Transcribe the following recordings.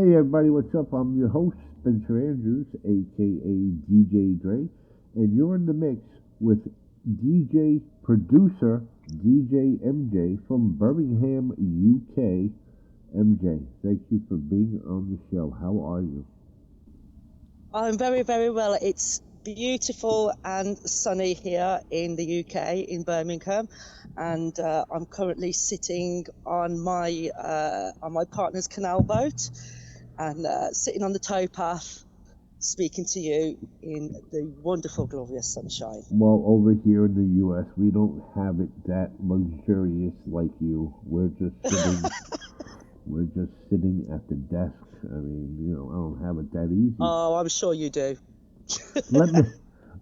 Hey everybody, what's up? I'm your host, Spencer Andrews, aka DJ Dre, and you're in the mix with DJ producer DJ MJ from Birmingham, UK. MJ, thank you for being on the show. How are you? I'm very, very well. It's beautiful and sunny here in the UK, in Birmingham, and I'm currently sitting on my partner's canal boat and sitting on the towpath, speaking to you in the wonderful, glorious sunshine. Well, over here in the US, we don't have it that luxurious like you. We're just sitting at the desk. I mean, I don't have it that easy. Oh, I'm sure you do. Let me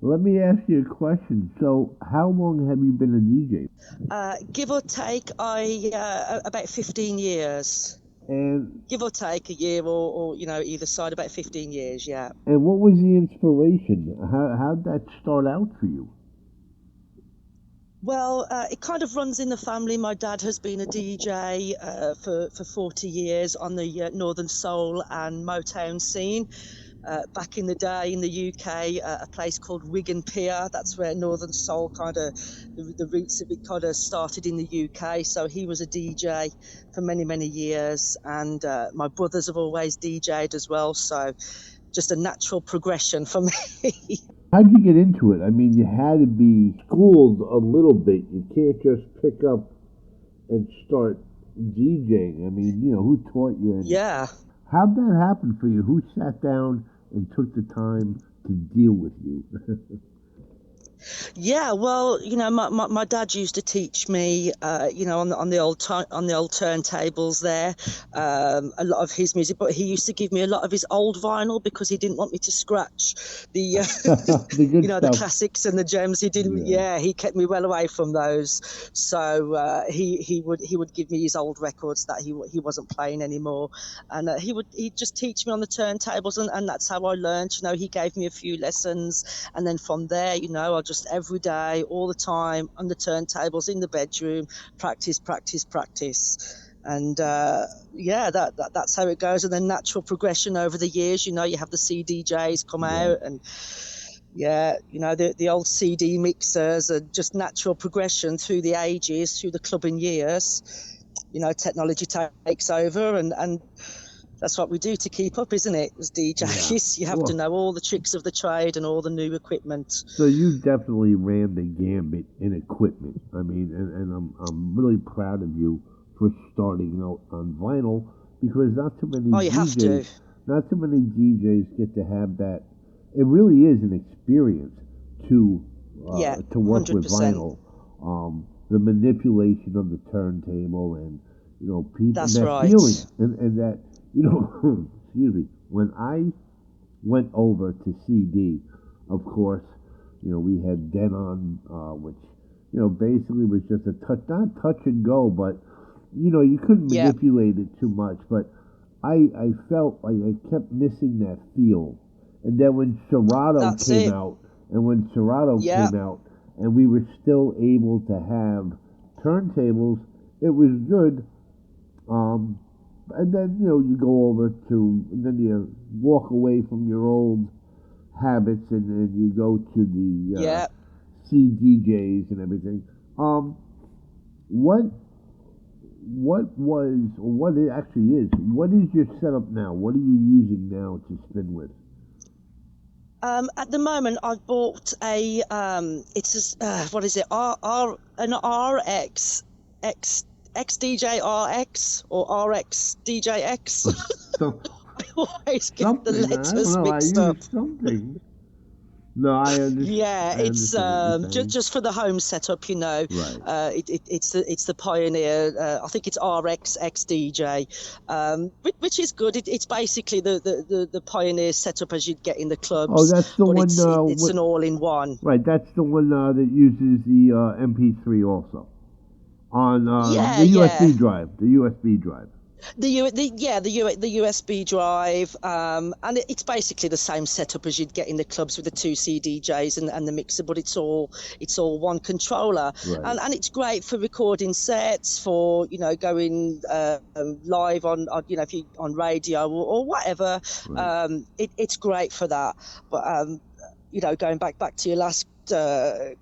let me ask you a question. So, how long have you been a DJ? Give or take, about 15 years. And Give or take a year or either side, about 15 years, yeah. and what was the inspiration? How'd that start out for you? Well, it kind of runs in the family. My dad has been a DJ for 40 years on the Northern Soul and Motown scene. Back in the day in the UK, a place called Wigan Pier, that's where Northern Soul the roots of it kind of started in the UK. So he was a DJ for many, many years. And my brothers have always DJ'd as well. So just a natural progression for me. How'd you get into it? I mean, you had to be schooled a little bit. You can't just pick up and start DJing. I mean, who taught you? Yeah. How'd that happen for you? Who sat down and took the time to deal with you? Yeah, well, my dad used to teach me, on the old turntables there, a lot of his music, but he used to give me a lot of his old vinyl because he didn't want me to scratch the, The good the stuff. classics and the gems. He didn't. Yeah, he kept me well away from those. So he would give me his old records that he wasn't playing anymore, and he'd just teach me on the turntables, and that's how I learned. He gave me a few lessons, and then from there, I just every day, all the time, on the turntables, in the bedroom, practice. And that's how it goes. And then natural progression over the years, you have the CDJs come out, and the old CD mixers, and just natural progression through the ages, through the clubbing years. Technology takes over, and that's what we do to keep up, isn't it? As DJs, you have to know all the tricks of the trade and all the new equipment. So you definitely ran the gambit in equipment. I mean, and I'm really proud of you for starting out on vinyl, because not too many not too many DJs get to have that. It really is an experience to work 100%. with vinyl. The manipulation of the turntable, and people, that's that right. feeling, and that excuse me, when I went over to CD, of course, we had Denon, which basically was just not touch and go, but you couldn't manipulate it too much. But I felt like I kept missing that feel. And then when Serato came out, and we were still able to have turntables, it was good. And then you go over and then you walk away from your old habits, and then you go to the CDJs and everything. What it actually is? What is your setup now? What are you using now to spin with? At the moment, I've bought what is it? An RX XDJ RX or RX DJ X. I always get the letters mixed up. Something. No, I understand. Yeah, it's just for the home setup, Right. It's the Pioneer. I think it's RX XDJ, which is good. It's basically the Pioneer setup as you'd get in the clubs. Oh, that's the one. It's an all-in-one. Right, that's the one that uses the MP3 also on the USB drive. The USB drive. The USB drive, and it's basically the same setup as you'd get in the clubs with the two CDJs and the mixer, but it's all one controller, Right. and it's great for recording sets, for going live on if you on radio or whatever. Right. It's great for that. But going back to your last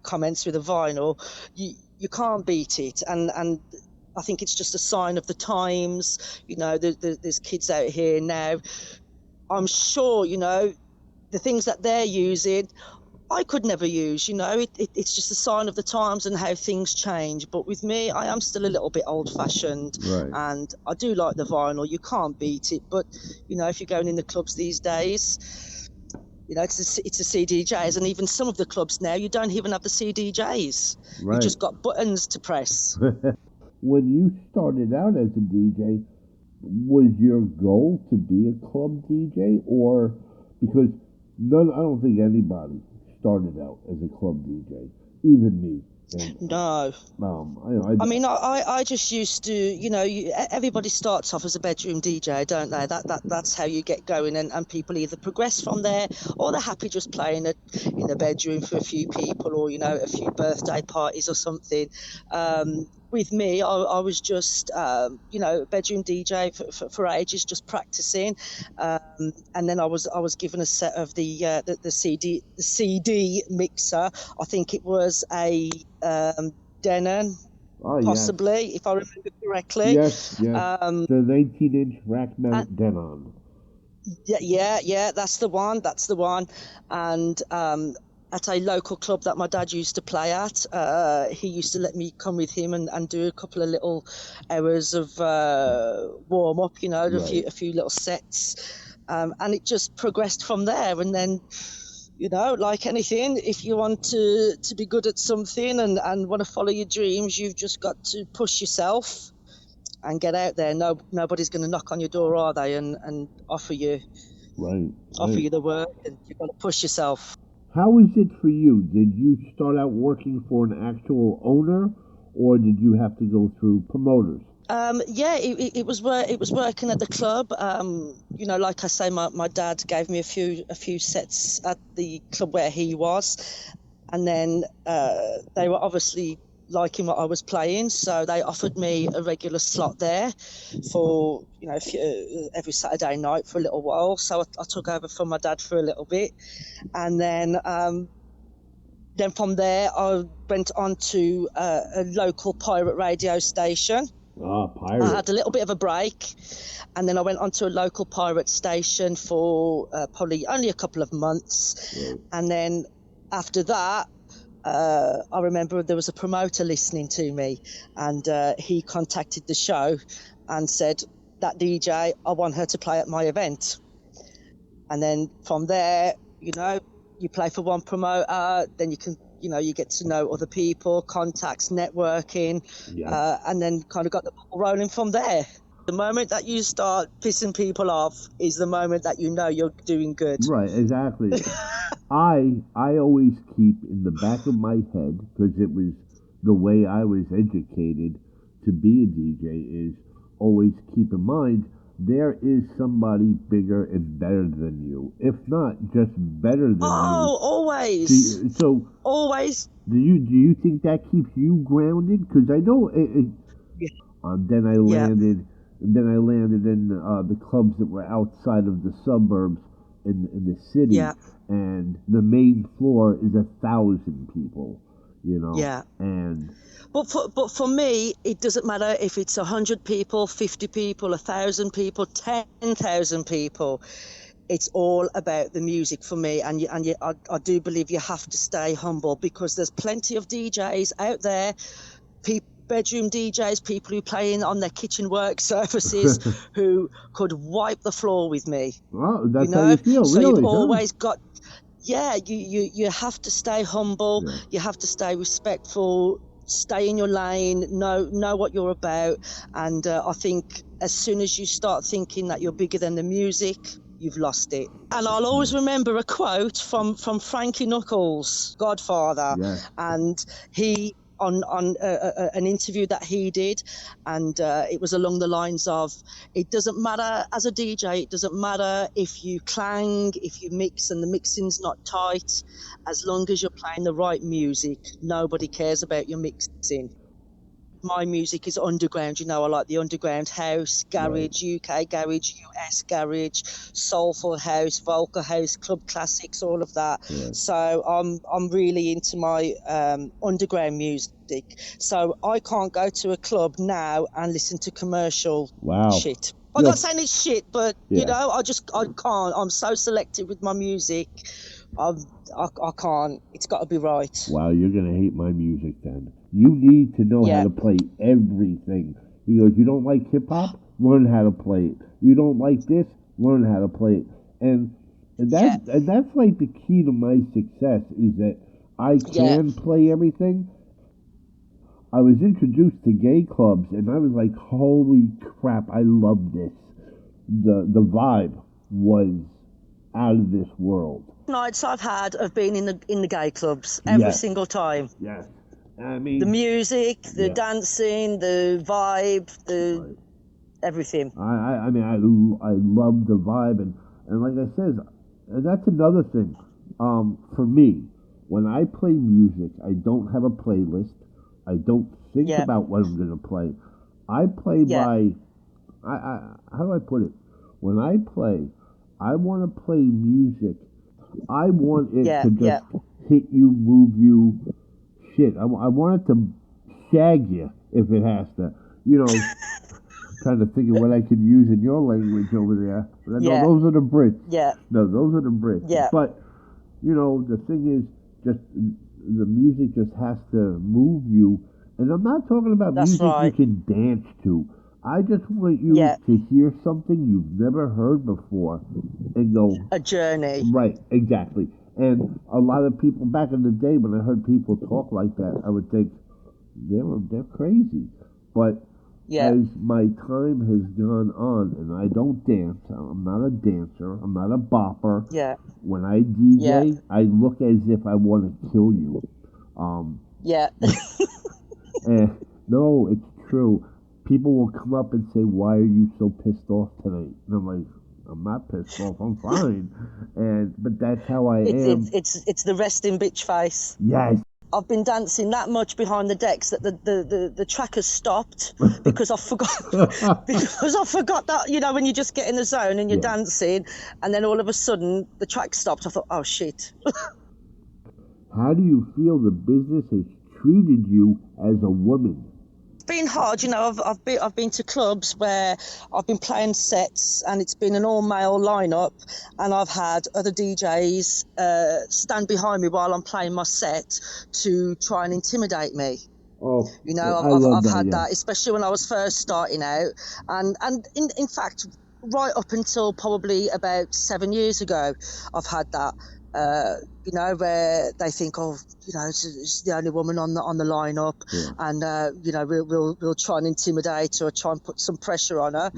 comments with the vinyl, you can't beat it, and I think it's just a sign of the times. There's kids out here now. I'm sure, the things that they're using, I could never use. It's just a sign of the times and how things change. But with me, I am still a little bit old-fashioned, Right. and I do like the vinyl. You can't beat it. But if you're going in the clubs these days, it's a CDJs, and even some of the clubs now, you don't even have the CDJs. Right. You just got buttons to press. When you started out as a DJ, was your goal to be a club DJ, or because I don't think anybody started out as a club DJ, even me. No. I just used to, everybody starts off as a bedroom DJ, don't they? That's how you get going, and people either progress from there, or they're happy just playing in the bedroom for a few people, or a few birthday parties or something. With me, I was just bedroom DJ for ages, just practicing, and then I was given a set of the CD mixer. I think it was a Denon, possibly, if I remember correctly. Yes. The 19-inch rack mount Denon. Yeah, that's the one. And at a local club that my dad used to play at, he used to let me come with him and do a couple of little hours of warm up, Right. a few little sets, and it just progressed from there. And then, like anything, if you want to be good at something and want to follow your dreams, you've just got to push yourself and get out there. Nobody's going to knock on your door, are they, and offer you the work, and you've got to push yourself. How is it for you? Did you start out working for an actual owner, or did you have to go through promoters? It was working at the club. Like I say, my dad gave me a few sets at the club where he was, and then they were obviously liking what I was playing, so they offered me a regular slot there for every Saturday night for a little while. So I took over from my dad for a little bit, and then from there I went on to a local pirate radio station. Pirate. I had a little bit of a break, and then I went on to a local pirate station for probably only a couple of months. Right. And then after that, I remember there was a promoter listening to me, and he contacted the show and said, "That DJ, I want her to play at my event." And then from there, you play for one promoter, then you can, you get to know other people, contacts, networking, and then kind of got the ball rolling from there. The moment that you start pissing people off is the moment that you're doing good. Right, exactly. I always keep in the back of my head, because it was the way I was educated to be a DJ, is always keep in mind there is somebody bigger and better than you. If not, just better than you. Oh, always. Always. Do you think that keeps you grounded? Because I know it. Then I landed. Then I landed in the clubs that were outside of the suburbs in the city, and the main floor is 1,000 people. Yeah. And but for me, it doesn't matter if it's 100 people, 50 people, 1,000 people, 10,000 people. It's all about the music for me, and I do believe you have to stay humble, because there's plenty of DJs out there, bedroom DJs, people who play on their kitchen work surfaces, who could wipe the floor with me. Oh, that's how you feel, so really? You've always got. Yeah, you have to stay humble. Yeah. You have to stay respectful. Stay in your lane. Know what you're about. And I think as soon as you start thinking that you're bigger than the music, you've lost it. And I'll always remember a quote from Frankie Knuckles, Godfather, Yeah. and he on an interview that he did, and it was along the lines of, it doesn't matter as a DJ, it doesn't matter if you clang, if you mix and the mixing's not tight, as long as you're playing the right music, nobody cares about your mixing. My music is underground, you know, I like the underground house, garage, UK garage, US garage, soulful house, vocal house, club classics, all of that. So I'm really into my underground music. So I can't go to a club now and listen to commercial shit. I'm not saying it's shit, but you know, I can't. I'm so selective with my music. I can't. It's got to be right. Wow, you're gonna hate my music then. You need to know how to play everything. He goes, you don't like hip hop? Learn how to play it. You don't like this? Learn how to play it. And that's like the key to my success, is that I can play everything. I was introduced to gay clubs, and I was like, holy crap, I love this. The vibe was out of this world. Nights I've had have been in the gay clubs every single time. Yes. I mean, the music, the dancing, the vibe, everything. I mean, I love the vibe, and like I said, that's another thing. For me, when I play music, I don't have a playlist. I don't think about what I'm gonna play. I play by, how do I put it? When I play, I want to play music. I want it to just hit you, move you. Shit, I want it to shag you if it has to. You know, trying to think of what I could use in your language over there. No, those are the Brits. No, those are the Brits. But, you know, the thing is, just the music just has to move you. And I'm not talking about music you can dance to. I just want you to hear something you've never heard before and go... A journey. Right, exactly. And a lot of people, back in the day when I heard people talk like that, I would think, they're crazy. But as my time has gone on, and I don't dance, I'm not a dancer, I'm not a bopper. When I DJ, I look as if I want to kill you. No, it's true. People will come up and say, why are you so pissed off tonight? And I'm like, I'm not pissed off, I'm fine. But that's how I am. It's the resting bitch face. Yes. I've been dancing that much behind the decks that the track has stopped because I forgot that, you know, when you just get in the zone and you're dancing and then all of a sudden the track stopped. I thought, oh shit. How do you feel the business has treated you as a woman? Been hard, you know. I've been to clubs where I've been playing sets and it's been an all-male lineup, and I've had other DJs stand behind me while I'm playing my set to try and intimidate me. Oh, you know, I've had that, especially when I was first starting out, and in fact, right up until probably about 7 years ago, I've had that. You know, where they think, oh, you know, it's the only woman on the lineup, and you know, we'll try and intimidate her, or try and put some pressure on her.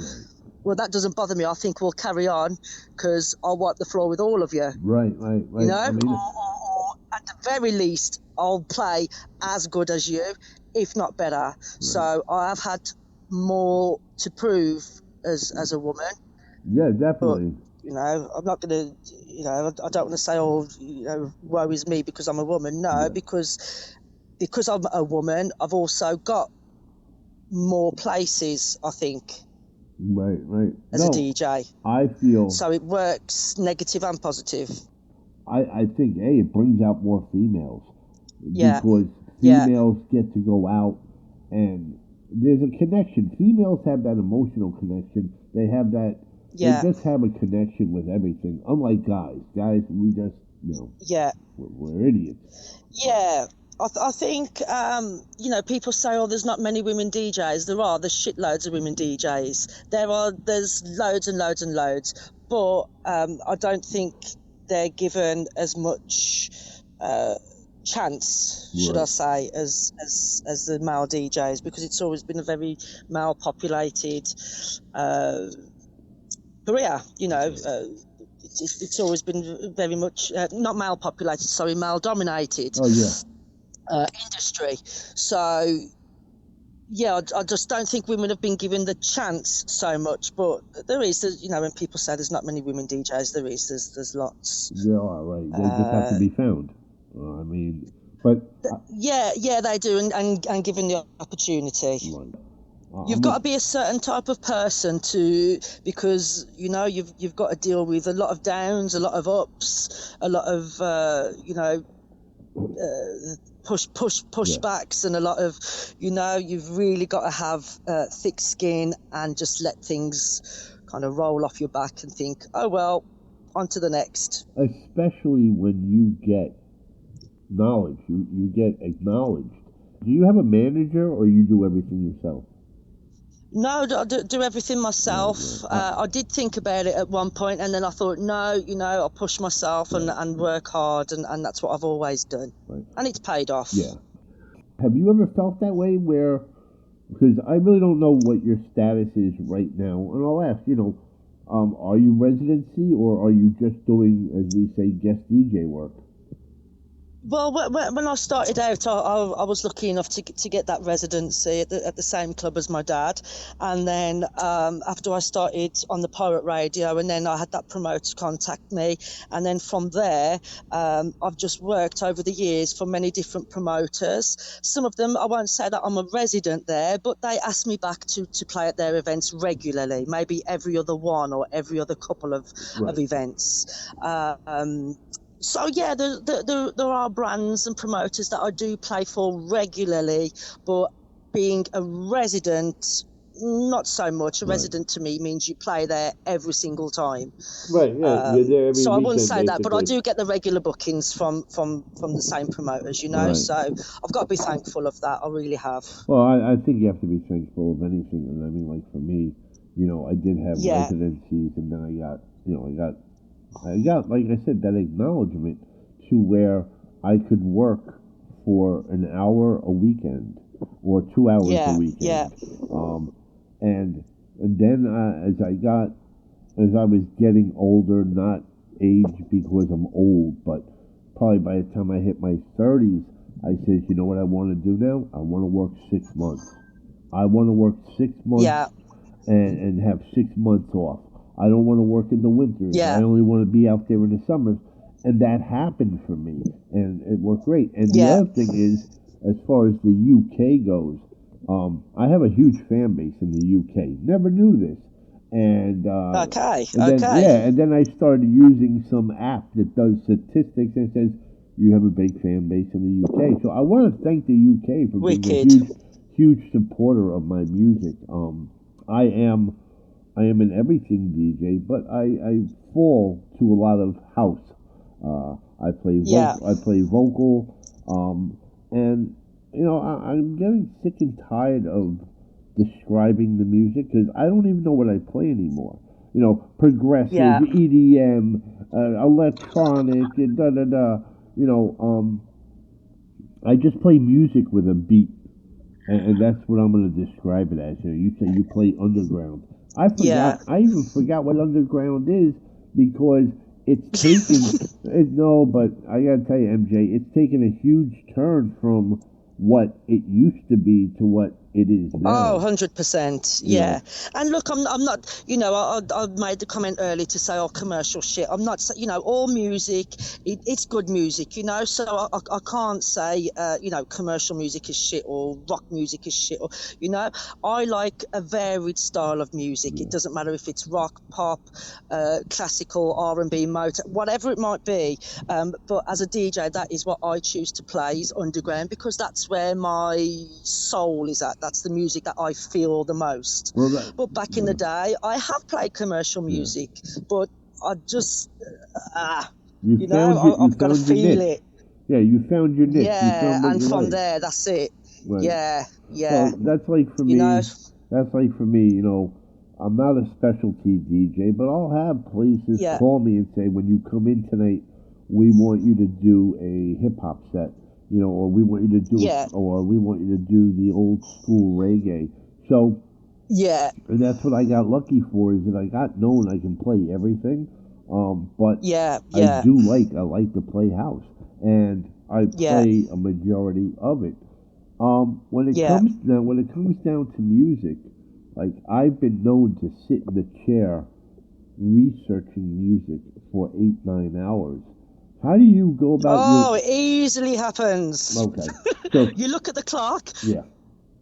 Well, that doesn't bother me. I think we'll carry on because I'll wipe the floor with all of you. Right. You know, I mean, or at the very least, I'll play as good as you, if not better. Right. So I have had more to prove as a woman. Yeah, definitely. But, you know, I'm not going to, you know, I don't want to say, oh, you know, woe is me because I'm a woman. No, because I'm a woman, I've also got more places, I think. Right. As a DJ. I feel... So it works negative and positive. I think, it brings out more females. Because females get to go out and there's a connection. Females have that emotional connection. They have that... They just have a connection with everything. Unlike guys. Guys, we just, you know, we're idiots. Yeah. I think, you know, people say, oh, there's not many women DJs. There's shitloads of women DJs. There's loads and loads and loads. But I don't think they're given as much chance, should I say, as the male DJs, because it's always been a very male-populated career, you know. It's always been very much not male populated, sorry, male dominated. Oh yeah. industry. So yeah, I just don't think women have been given the chance so much. But there is, when people say there's not many women DJs, there's lots. There are, right? They just have to be found. I mean, but Yeah, they do, and given the opportunity. right. You've got to be a certain type of person because you've got to deal with a lot of downs, a lot of ups, a lot of pushbacks, and a lot of you've really got to have thick skin and just let things kind of roll off your back and think, oh well, on to the next. Especially when you get knowledge, you get acknowledged. Do you have a manager or you do everything yourself? No, I do everything myself. I did think about it at one point, and then I thought, no, I'll push myself and work hard, and that's what I've always done. Right. And it's paid off. Yeah. Have you ever felt that way where, because I really don't know what your status is right now, and I'll ask, are you residency or are you just doing, as we say, guest DJ work? Well, when I started out, I was lucky enough to get that residency at the same club as my dad, and then after I started on the Pirate Radio, and then I had that promoter contact me, and then from there, I've just worked over the years for many different promoters. Some of them, I won't say that I'm a resident there, but they ask me back to play at their events regularly, maybe every other one or every other couple of events. So yeah, there are brands and promoters that I do play for regularly, but being a resident, not so much. A resident to me means you play there every single time. Right. Yeah. You're there every so weekend, I wouldn't say basically. that, but I do get the regular bookings from the same promoters, Right. So I've got to be thankful of that. I really have. Well, I think you have to be thankful of anything, and I mean, like for me, I did have residencies, and then I got, like I said, that acknowledgement to where I could work for an hour a weekend or 2 hours a weekend. Yeah. And then as I was getting older, not age because I'm old, but probably by the time I hit my 30s, I said, you know what I want to do now? I want to work 6 months. I want to work 6 months and have 6 months off. I don't want to work in the winters. Yeah. I only want to be out there in the summers. And that happened for me, and it worked great. And the other thing is, as far as the UK goes, I have a huge fan base in the UK. Never knew this. And then I started using some app that does statistics and says you have a big fan base in the UK. So I want to thank the UK for being a huge supporter of my music. I am an everything DJ, but I fall to a lot of house. I play vocal, and I'm getting sick and tired of describing the music because I don't even know what I play anymore. Progressive, EDM, electronic, da da da. I just play music with a beat, and that's what I'm going to describe it as. You say you play underground. I even forgot what underground is because it's taken. No, but I got to tell you, MJ, it's taken a huge turn from what it used to be to what it is now. Oh, 100%. Yeah. And look, I'm not, I made the comment earlier to say, commercial shit. I'm not, all music, it's good music, so I can't say, commercial music is shit or rock music is shit. Or, I like a varied style of music. It doesn't matter if it's rock, pop, classical, R&B, motor, whatever it might be. But as a DJ, that is what I choose to play is underground because that's where my soul is at. That's the music that I feel the most. But back in the day, I have played commercial music, but I just, I've got to feel it. Yeah, you found your niche. Yeah, and from there, that's it. Right. Yeah. Well, that's like for me. That's like for me. I'm not a specialty DJ, but I'll have places call me and say, when you come in tonight, we want you to do a hip hop set. Or we want you to do or we want you to do the old school reggae. So and that's what I got lucky for is that I got known I can play everything. But I like to play house. And I Yeah, play a majority of it. yeah. When it comes down to music, like I've been known to sit in the chair researching music for 8 9 hours. How do you go about your? Oh, it easily happens. Okay, so You look at the clock, yeah,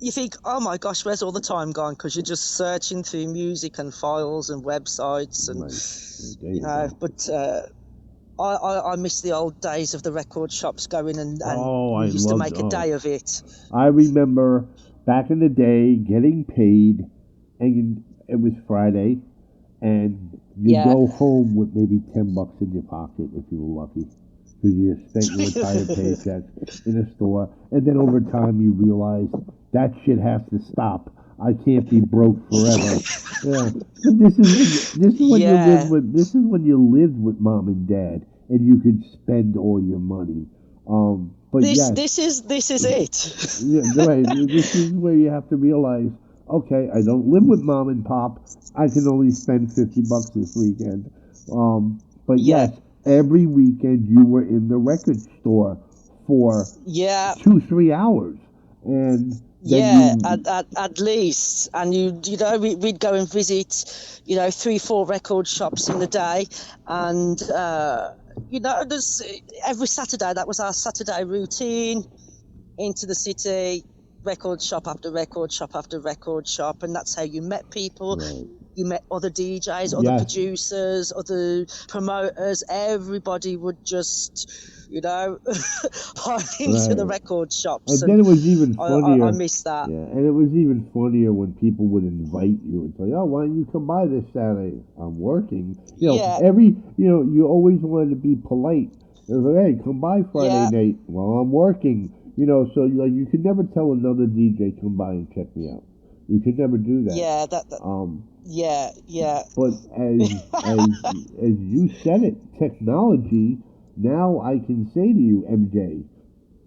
you think, oh my gosh, where's all the time gone? Because you're just searching through music and files and websites and, right. There you go. but I miss the old days of the record shops going and Oh, we I used to loved. make a Oh, day of it. I remember back in the day getting paid, and it was Friday, and you Yeah. go home with maybe $10 in your pocket if you were lucky, because you spent your entire paycheck in a store, and then over time you realize that shit has to stop. I can't be broke forever. Yeah, but Yeah. this is when you lived with mom and dad, and you could spend all your money. But This yes, this is this is it. yeah, right. This is where you have to realize, okay, I don't live with mom and pop. I can only spend $50 this weekend. But Yeah. yes, every weekend you were in the record store for Yeah. 2 3 hours, and then Yeah, you at least, and we'd go and visit, 3 4 record shops in the day, and there's every Saturday that was our Saturday routine into the city, record shop after record shop after record shop, and that's how you met people. right. You met other DJs, other Yes, producers, other promoters. Everybody would just, pile into the right. record shops, And and then it was even I funnier. miss that. Yeah, and it was even funnier when people would invite you and say, "Oh, why don't you come by this Saturday? I'm working." Yeah, You always wanted to be polite. It was like, "Hey, come by Friday yeah, night." Well, I'm working. So you could never tell another DJ come by and check me out. You could never do that. yeah. That Um, yeah, yeah. but as you said it, technology. Now I can say to you, MJ,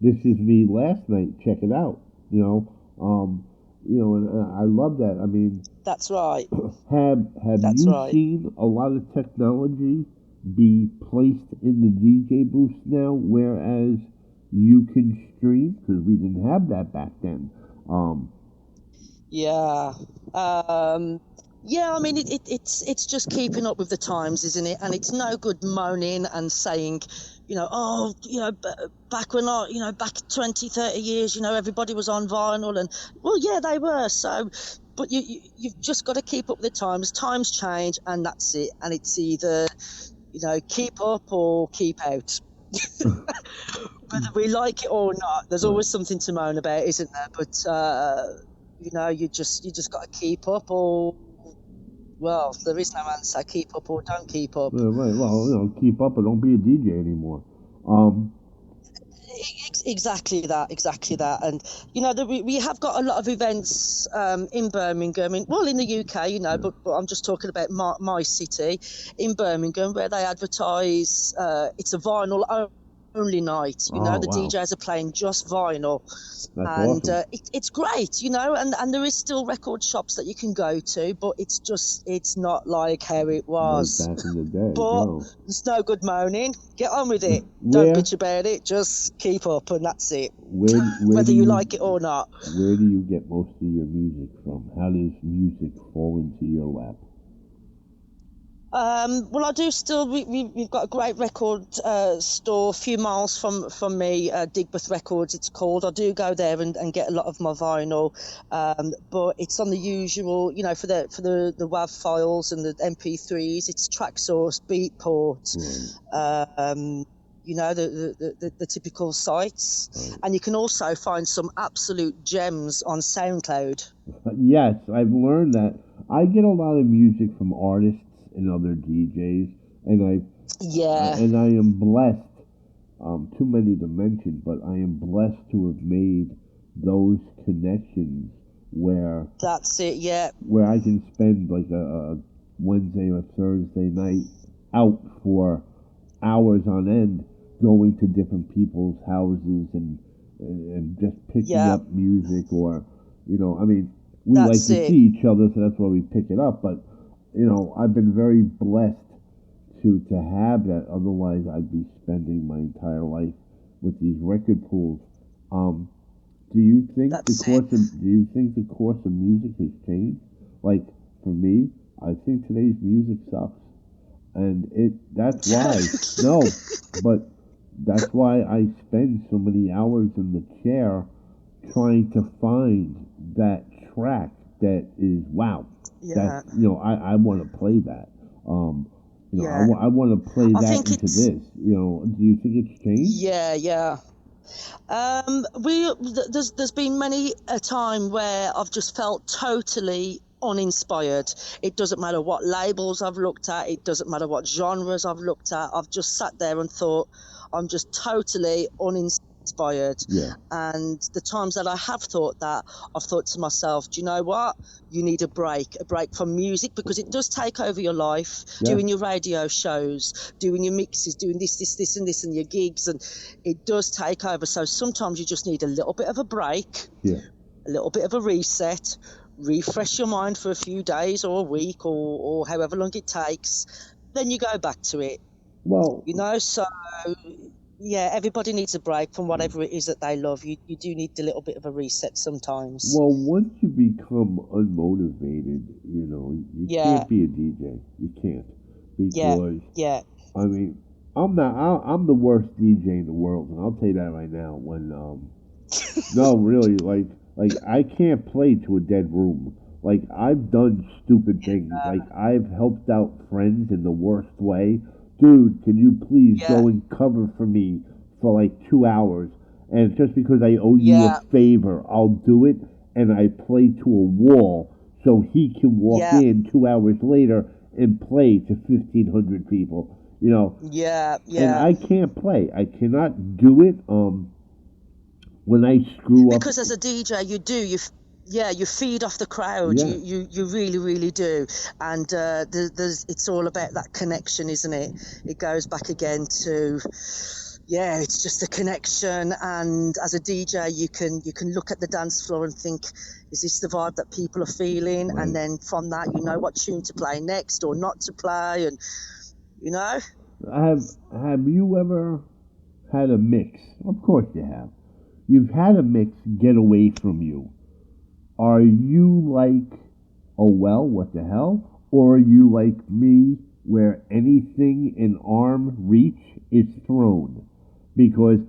this is me last night. Check it out. You know, and I love that. I mean, That's right. have That's you right. seen a lot of technology be placed in the DJ booth now, whereas you can stream because we didn't have that back then. Um, Yeah. Um, yeah, I mean, it's just keeping up with the times, isn't it? And it's no good moaning and saying, oh, back when back 20, 30 years, everybody was on vinyl, and well, yeah, they were. So, but you've just got to keep up with the times. Times change, and that's it. And it's either, keep up or keep out. Whether we like it or not, there's right. always something to moan about, isn't there? But you just got to keep up, or well, there is no answer. Keep up or don't keep up. Right. Well, keep up or don't be a DJ anymore. Um, Exactly that, exactly that. And we have got a lot of events in Birmingham, in the UK, yeah. but I'm just talking about my city in Birmingham, where they advertise it's a vinyl only night. Oh The wow, DJs are playing just vinyl, that's and awesome. it's great, and there is still record shops that you can go to, but it's not like how it Like was. back in the day, But no. it's no good moaning. Get on with it. Don't Where bitch about it. Just keep up, and that's it. where do Whether you you like it or not. where do you get most of your music from? How does music fall into your lap? Well, I do still. We've got a great record store a few miles from me, Digbeth Records. It's called. I do go there and get a lot of my vinyl, but it's on the usual. For the WAV files and the MP3s. It's Traxsource, Beatport. Right, The typical sites, right. and you can also find some absolute gems on SoundCloud. Yes, I've learned that. I get a lot of music from artists and other DJs, and Yeah, I am blessed. Too many to mention, but I am blessed to have made those connections where that's it. Yeah, I can spend like a Wednesday or Thursday night out for hours on end, going to different people's houses and just picking yeah, up music, or I mean, we like that's to it. see each other, so that's why we pick it up. But I've been very blessed to have that. Otherwise, I'd be spending my entire life with these record pools. Um, do you think the That's it. course of do you think the course of music has changed? Like for me, I think today's music sucks, and it that's why no, but that's why I spend so many hours in the chair trying to find that track that is wow. That Yeah, I want to play that. Um, yeah. I want to play I that think into it's this. Do you think it's changed? yeah, yeah. There's been many a time where I've just felt totally uninspired. It doesn't matter what labels I've looked at. It doesn't matter what genres I've looked at. I've just sat there and thought, I'm just totally uninspired. Yeah, And the times that I have thought that, I've thought to myself, do you know what? You need a break from music, because it does take over your life. yeah, Doing your radio shows, doing your mixes, doing this, and this, and your gigs, and it does take over. So sometimes you just need a little bit of a break, yeah. a little bit of a reset, refresh your mind for a few days or a week, or however long it takes. Then you go back to it, Well, So yeah, everybody needs a break from whatever it is that they love. You do need a little bit of a reset sometimes. once you become unmotivated, you Yeah, can't be a DJ. You can't yeah, because yeah, I mean, I'm the worst DJ in the world, and I'll tell you that right now. No, really, like I can't play to a dead room. Like I've done stupid things. Like I've helped out friends in the worst way. Dude, can you please yeah, go and cover for me for like 2 hours? And just because I owe you yeah, a favor, I'll do it. And I play to a wall so he can walk yeah, in 2 hours later and play to 1,500 people. yeah, And yeah. I can't play. I cannot do it. When I screw up, Because as a DJ, yeah, you feed off the crowd. yeah, You really, really do. And it's all about that connection, isn't it? It goes back again to, yeah, it's just a connection. And as a DJ, you can look at the dance floor and think, is this the vibe that people are feeling? And right. then from that, you know what tune to play next or not to play, and you know. Have you ever had a mix? Of course you have. You've had a mix get away from you. Are you like, oh well, what the hell? Or are you like me, where anything in arm reach is thrown? Because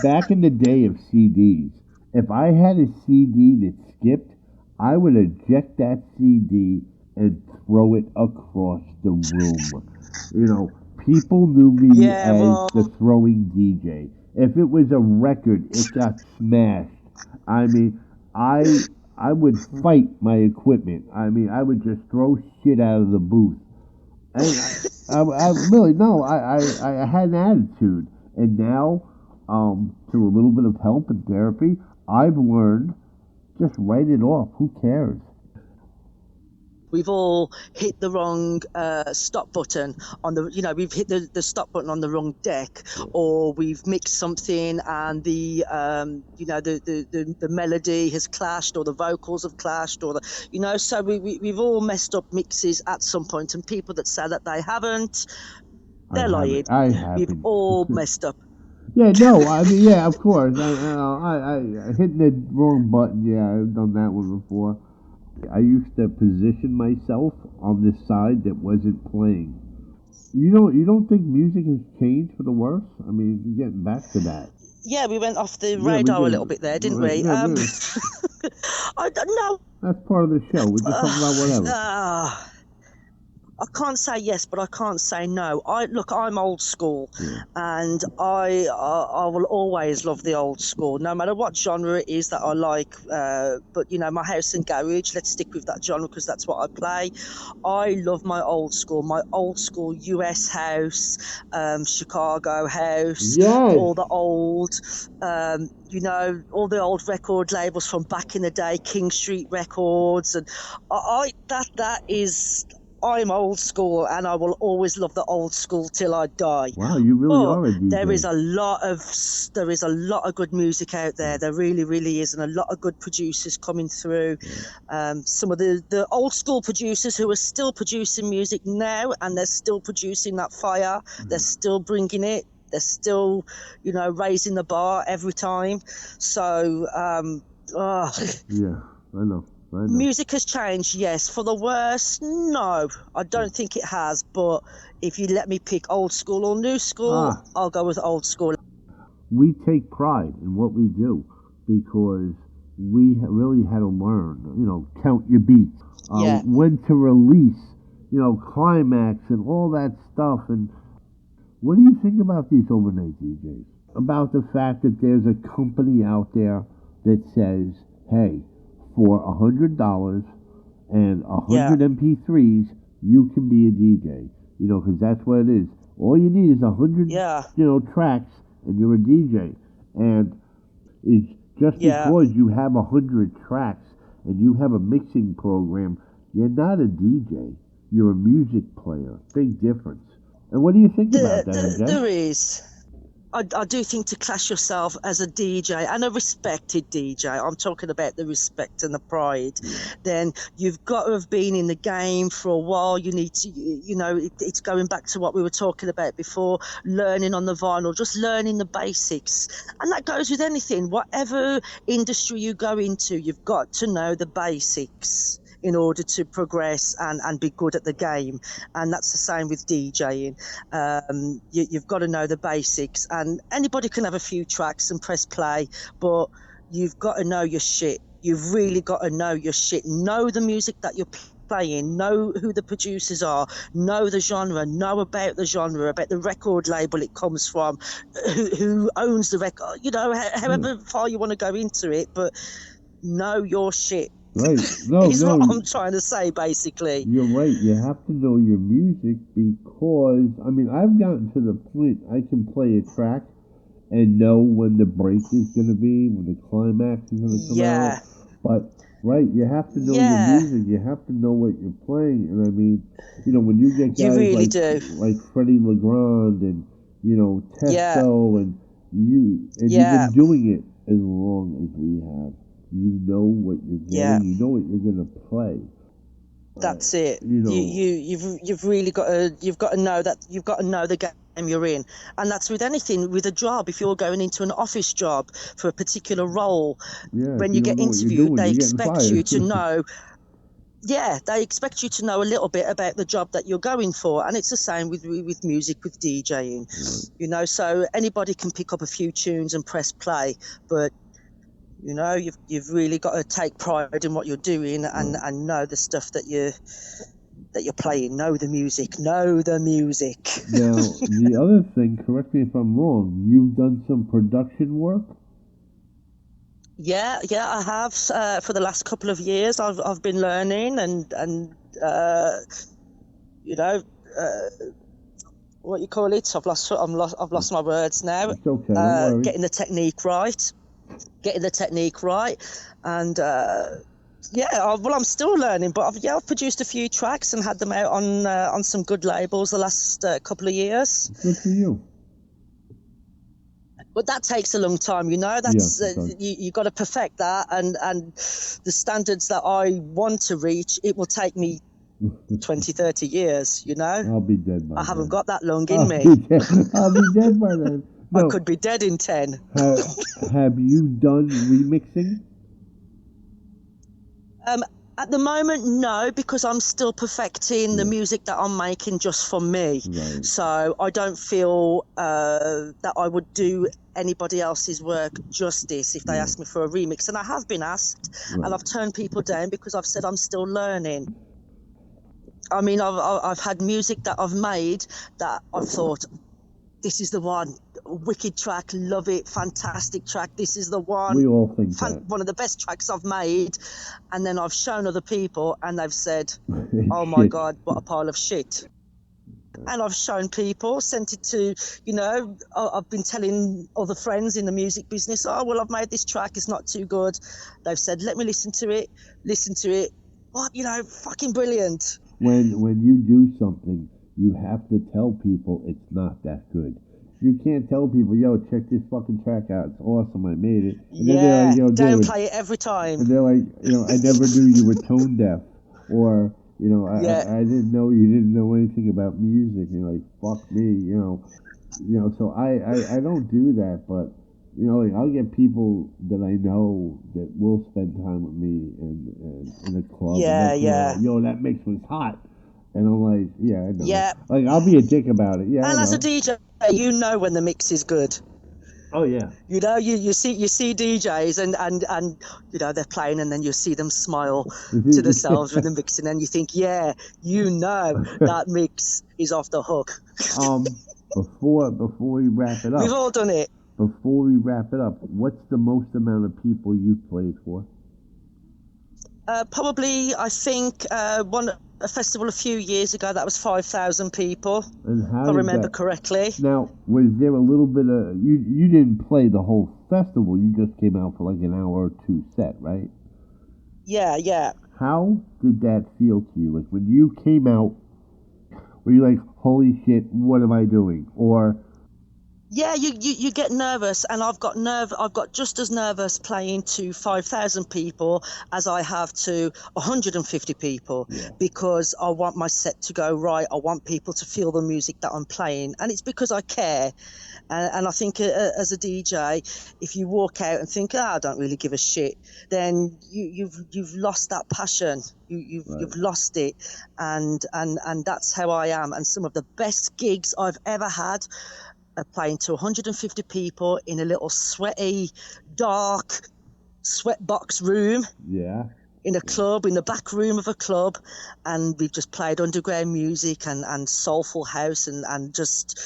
back in the day of CDs, if I had a CD that skipped, I would eject that CD and throw it across the room. People knew me Yeah, as well, the throwing DJ. If it was a record, it got smashed. I mean, I I would fight my equipment. I mean, I would just throw shit out of the booth. And I really no, I had an attitude, and now, through a little bit of help and therapy, I've learned just write it off. Who cares? we've all hit the wrong stop button we've hit the stop button on the wrong deck, Yeah, or we've mixed something and the melody has clashed, or the vocals have clashed, or so we've all messed up mixes at some point, and people that say that they haven't, I they're lying. haven't. I We've haven't. all messed up. Yeah, no, I mean, yeah, of course. I hitting the wrong button. Yeah, I've done that one before. I used to position myself on this side that wasn't playing. You don't think music has changed for the worse? I mean, getting back to that. Yeah, we went off the Yeah, we radar a did. little bit there, didn't Right. we? Yeah, really. I don't know. That's part of the show. We just talk about whatever. I can't say yes, but I can't say no. I'm old school, Yeah. and I will always love the old school, no matter what genre it is that I like. But my house and garage. Let's stick with that genre because that's what I play. I love my old school US house, Chicago house, Yes. all the old, all the old record labels from back in the day, King Street Records, and that is. I'm old school, and I will always love the old school till I die. Wow, you really But are a there is DJ. a lot of good music out there. There really, really is, and a lot of good producers coming through. Some of the old school producers who are still producing music now, and they're still producing that fire. They're still bringing it. They're still, raising the bar every time. So, Yeah, I know. music has changed, yes. For the worse, no, I don't think it has. But if you let me pick old school or new school, I'll go with old school. We take pride in what we do because we really had to learn, count your beats, when to release, climax and all that stuff. And what do you think about these overnight DJs? About the fact that there's a company out there that says, hey, for $100 and 100 MP3s, you can be a DJ. Because that's what it is. All you need is 100, tracks, and you're a DJ. And it's just because you have 100 tracks and you have a mixing program, you're not a DJ. You're a music player. Big difference. And what do you think about that, Jen? There is. I do think to class yourself as a DJ and a respected DJ, I'm talking about the respect and the pride, then you've got to have been in the game for a while. You need to, it's going back to what we were talking about before, learning on the vinyl, just learning the basics. And that goes with anything. Whatever industry you go into, you've got to know the basics in order to progress and be good at the game. And that's the same with DJing. You've got to know the basics, and anybody can have a few tracks and press play, but you've got to know your shit. You've really got to know your shit. Know the music that you're playing, know who the producers are, know the genre, know about the genre, about the record label it comes from, who owns the record, however far you want to go into it, but know your shit. Right. Is what I'm trying to say, basically. You're right. You have to know your music because, I've gotten to the point I can play a track and know when the break is going to be, when the climax is going to come out. But, you have to know your music. You have to know what you're playing. And, when you get guys like Freddie Legrand and, Testo and you've been doing it as long as we have. You know what you're getting. You know what you're going to play. That's it. You've really got to know that you've got to know the game you're in, and that's with anything. With a job, if you're going into an office job for a particular role, when you get interviewed, they expect you to know. They expect you to know a little bit about the job that you're going for, and it's the same with music, with DJing. So anybody can pick up a few tunes and press play, but you've really got to take pride in what you're doing and know the stuff that you're playing. Know the music. Know the music. Now, the other thing, correct me if I'm wrong, you've done some production work? Yeah, I have. For the last couple of years, I've been learning and what you call it? I've lost my words now. It's okay. Don't worry. Getting the technique right, and I'm still learning, but I've produced a few tracks and had them out on some good labels the last couple of years. Good for you. But that takes a long time, That's you got to perfect that, and the standards that I want to reach, it will take me 20, 30 years, I'll be dead by then. I haven't got that long in me. I'll be dead by then. No. I could be dead in 10. Have you done remixing? At the moment, no, because I'm still perfecting the music that I'm making just for me. Right. So I don't feel that I would do anybody else's work justice if they asked me for a remix. And I have been asked, and I've turned people down because I've said I'm still learning. I've had music that I've made that I've thought, this is the one, wicked track, love it, fantastic track, this is the one. We all think that. One of the best tracks I've made. And then I've shown other people and they've said, oh my God, what a pile of shit. And I've shown people, sent it to, I've been telling other friends in the music business, I've made this track, it's not too good. They've said, let me listen to it. What, fucking brilliant. When you do something, you have to tell people it's not that good. You can't tell people, check this fucking track out. It's awesome. I made it. And then they're like, don't play it every time. And they're like, I never knew you were tone deaf. Or, I didn't know you didn't know anything about music. And you're like, fuck me, you know, so I don't do that, but you know, like I'll get people that I know that will spend time with me and in a club, and they'll Yeah, come out yeah, like, "Yo, that mix was hot," and I'm like, "Yeah, I know." yeah. Like I'll be a dick about it. Yeah, I And as a know. DJ, you know when the mix is good. Oh yeah. You know, you see DJs and you know they're playing, and then you see them smile to themselves when they're mixing, and you think, yeah, you know that mix is off the hook. um, before we wrap it We've up, all done it. what's the most amount of people you've played for? Probably, I think one a festival a few years ago that was 5,000 people, And if how I did remember that? correctly. Now, was there a little bit of you didn't play the whole festival, you just came out for like an hour or two set, right? Yeah, yeah. How did that feel to you? Like when you came out, were you like, holy shit, what am I doing? Or Yeah, you get nervous, and I've got just as nervous playing to 5,000 people as I have to 150 people, yeah, because I want my set to go right. I want people to feel the music that I'm playing, and it's because I care. And I think as a DJ, if you walk out and think, I don't really give a shit, then you've lost that passion. right. You've lost it, and that's how I am. And some of the best gigs I've ever had, playing to 150 people in a little sweaty, dark sweatbox room Yeah. in a Yeah. club, in the back room of a club, and we've just played underground music and soulful house and just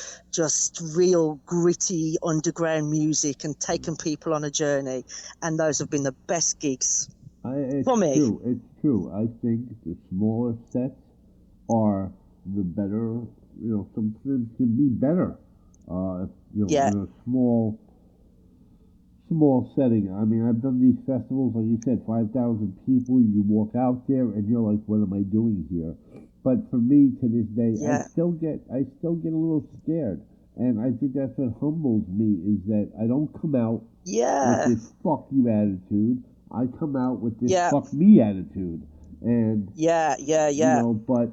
real gritty underground music and taken people on a journey, and those have been the best gigs It's for me. true. It's true. I think the smaller sets are the better. You know, some films can be better. If, you know, Yeah, in a small setting. I mean, I've done these festivals, like you said, 5,000 people. You walk out there and you're like, what am I doing here? But for me, to this day, yeah, I still get a little scared. And I think that's what humbles me is that I don't come out with yeah, this fuck you attitude. I come out with this yeah, fuck me attitude. And, yeah, yeah, you yeah, know, but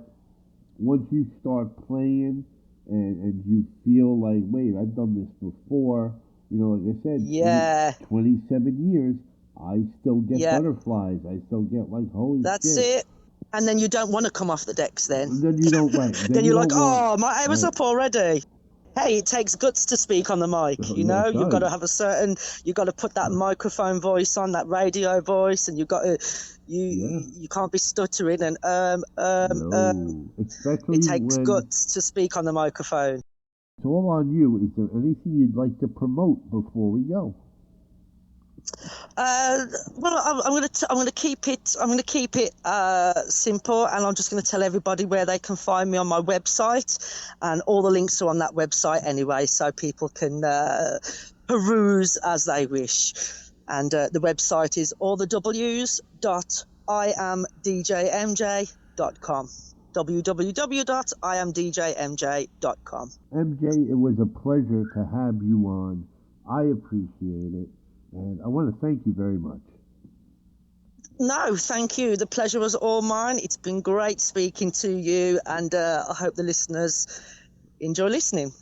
once you start playing and you feel like, wait, I've done this before, you know, like I said, yeah, 27 years, I still get yeah. butterflies. I still get like, holy That's shit. it. And then you don't want to come off the decks then. Then you don't, right. Then Then you you're like, don't want, oh, my hour's right. up already. Hey, it takes guts to speak on the mic, Oh, you yeah, know? it You've got does. to have you've got to put that microphone voice on, that radio voice, and you've got to, Yeah. you can't be stuttering and, No. it Especially takes when guts to speak on the microphone. it's all on you. Is there anything you'd like to promote before we go? Well, I'm gonna keep it. I'm gonna keep it simple, and I'm just gonna tell everybody where they can find me on my website, and all the links are on that website anyway, so people can peruse as they wish. And the website is allthews.iamdjmj.com. www.iamdjmj.com. MJ, it was a pleasure to have you on. I appreciate it. And I want to thank you very much. No, thank you. The pleasure was all mine. It's been great speaking to you, and I hope the listeners enjoy listening.